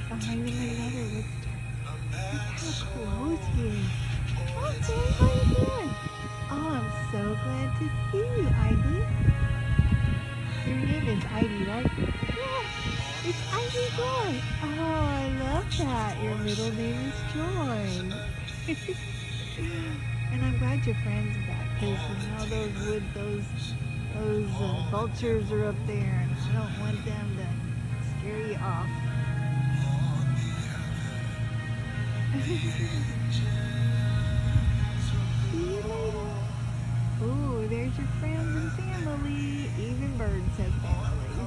behind him another woodstock. Look how close he is. Oh, Sam, how you doing? Oh, I'm so glad to see you, Ivy. Your name is Ivy, right? Yeah, it's Ivy Joy. Oh, I love that. Your middle name is Joy. And I'm glad your friend's back, because those vultures are up there, and I don't want them to scare you off. See you later. Ooh, there's your friends and family. Even birds have family.